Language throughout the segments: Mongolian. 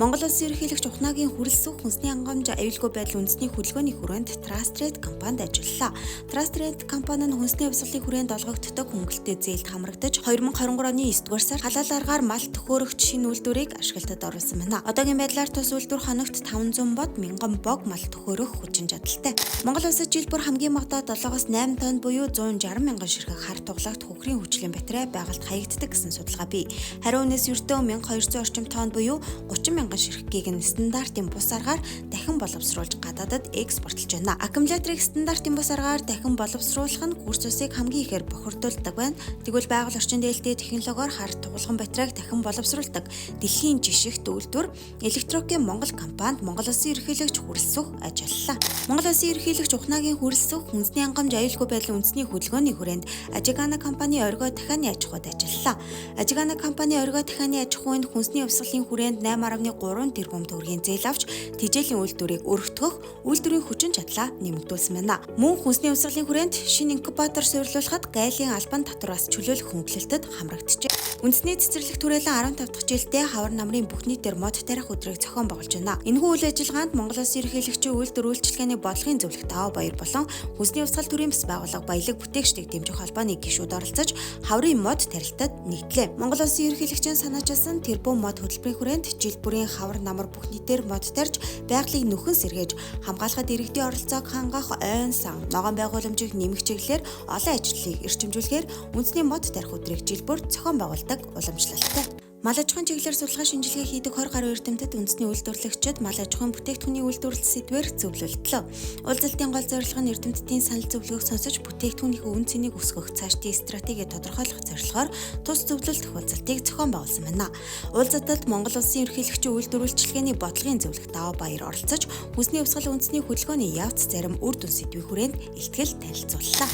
Монгол Улсын ерөнхийлөгч Ухнагийн хүрэлцэх хүнсний хангамж аюулгүй байдал үндэсний хөдөлгөөний хүрээнд Trust компанид ажиллалаа. Trust компани нь хүнсний хувьсгалын хүрээнд олгогддог хөнгөлөлтөд зээлд хамрагдаж 2023 оны 9-р сард халаал аргаар мал төхөөрөгч шинэ үйлдвэрийг ашиглалтад оруулсан байна. Одоогийн байдлаар тус үйлдвэр хоногт 500 бод 1000 бог мал төхөөрөх хүчин чадалтай. Монгол улсад жил бүр хамгийн багадаа 7-8 тонн буюу 160 мянган ширхэг хар туглагт хөхрийн хүчлийн батарей байгальд хаягддаг гэсэн судалгаа бий. Харин үүнээс ердөө 1200 орчим тонн буюу 30 мянган ширхгийг нь стандартын бус аргаар дахин боловсруулж гадаадад экспортлж байна. Аккумуляторыг стандартын бус аргаар дахин боловсруулах нь курс усыг хамгийн ихээр бохирдуулдаг байна. Тэгвэл байгаль орчин дээлтэй технологиор хар тугалган батарейг дахин боловсруулдаг дэлхийн жишгт үйлдвэр Электрокийн Монгол компанид Монгол Улсын ерөнхийлөгч хүрэлцэх ажиллалаа. Монгол Улсын ерөнхийлөгч Ухнагийн хүрэлцэх хүнсний хангамж аюулгүй байдлын үндэсний хөдөлгөөний хүрээнд Ажигана компани оргой дахианы аж ахуйд ажиллалаа. Ажигана компани оргой дахианы аж ахуйн хүнсний хувьсгалын хүрээнд 8.3 тэрбум төгрөгийн зээл авч тижээлийн үйлдвэрийг өргөтгөх үйлдвэрийн хүчин чадлаа нэмэгдүүлсэн байна. Мөн хүнсний хувьсгалын хүрээнд шинэ инкубатор суйрлуулахад гайлын албан татвар бас чөлөөлөх хөнгөлөлтөд хамрагджээ. Үндэсний цэцэрлэг түрээлэн 15 дахь жилдээ хавар намрын бүх нийтээр мод тарих өдрийг зохион байгуулж байна. Энэхүү үйл ажиллагаанд Монгол Улсын ерөнхийлөгчийн үйлдвэр үйлчилгээний бодлогын зөвлөх Тав Баяр болон хүнсний хувьсгал төрийн бас байгууллага Баялаг бүтээгчдийг дэмжих холбооны гишүүд оролцож хаврын мод тарилтад нийтлээ. Монгол Улсын ерөнхийлөгчийн санаачилсан тэрбум мод хөтөлбөрийн хүрээнд жил бүрийн хавар намар бүх нийтээр мод тарьж байгалыг нөхөн сэргээж хамгаалахад иргэдийн оролцоог хангах ойн сан ногоон байгууламжийг нэмэх чиглэлээр олон ажлыг эрчимжүүлэхээр үндэсний мод тарих өдрийг жил бүр зохион байгуулдаг уламжлалтай. Мал аж ахуйн чиглэлээр судалгаа шинжилгээ хийдэг 20 гаруй эрдэмтэд үндэсний үйлдвэрлэгчид мал аж ахуйн бүтээгдэхүүний үйлдвэрлэл сэдвээр зөвлөлдлөө. Уулзалтын гол зорилго нь эрдэмтдийн санал зөвлөгөөг сонсож бүтээгдэхүүнийхээ үн цэнийг өсгөх цаашдын стратеги тодорхойлох зорилгоор тус зөвлөлт уулзалтыг зохион байгуулсан байна. Уулзалтад Монгол Улсын ерөнхийлөгчийн үйлдвэр үйлчилгээний бодлогын зөвлөх Тав Баяр оролцож хүнсний хувьсгал үндэсний хөдөлгөөний явц зарим үр дүн сэдвийн хүрээнд илтгэл танилцууллаа.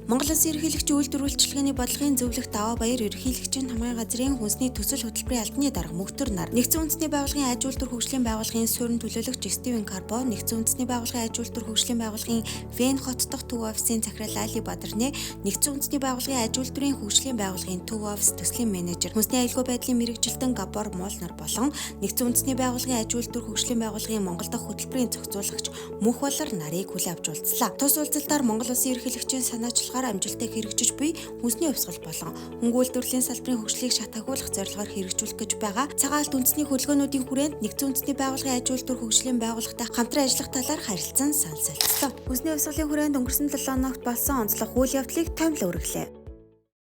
Монгол Улсын ерөнхийлөгчийн үйлдвэр үйлчилгээний бодлогын зөвлөх Тав Баяр ерөнхийлөгчийн хамгаалгын газрын хүнсний төсөл хөтөлбөрийн албаны дарга мөхтөр нар нэгдсэн үндэсний байгууллагын аж үйлдвэр хөгжлийн байгууллагын суурин төлөөлөгч Стивен Карбо, нэгдсэн үндэсний байгууллагын аж үйлдвэр хөгжлийн байгууллагын Вен хот дахь төв офисын захирал Али Бадарнэ, нэгдсэн үндэсний байгууллагын аж үйлдвэрийн хөгжлийн байгууллагын төв офис төслийн менежер хүнсний аюулгүй байдлын мэрэгжилтэн Габор Мол нар болон нэгдсэн үндэсний байгууллагын аж үйлдвэр хөгжлийн байгууллагын Монгол дахь хөтөлбөрийн зохицуулагч Мөх Болор нарыг хүлээн авч уулзлаа. Тус уулзалтаар Монгол Улсын ерөнхийлөгчийн санаачилгаар амжилттай хэрэгжиж буй хүнсний хувьсгал болон хөнгө үйлдвэрлэлийн салбарын хөгжлийг шатаагуулах зорилгоор хэрэгжүүлэх гэж байгаа цагаалт үндэсний хөдөлгөөнүүдийн хүрээнд нэгдсэн үндэсний байгууллагын аж үйлдвэр хөгжлийн байгууллагатай хамтран ажиллах талаар харилцан санал солилцлоо. Хүнсний хувьсгалын хүрээнд өнгөрсөн 7 хоногт болсон онцлог үйл явдлыг томилон өргөлээ.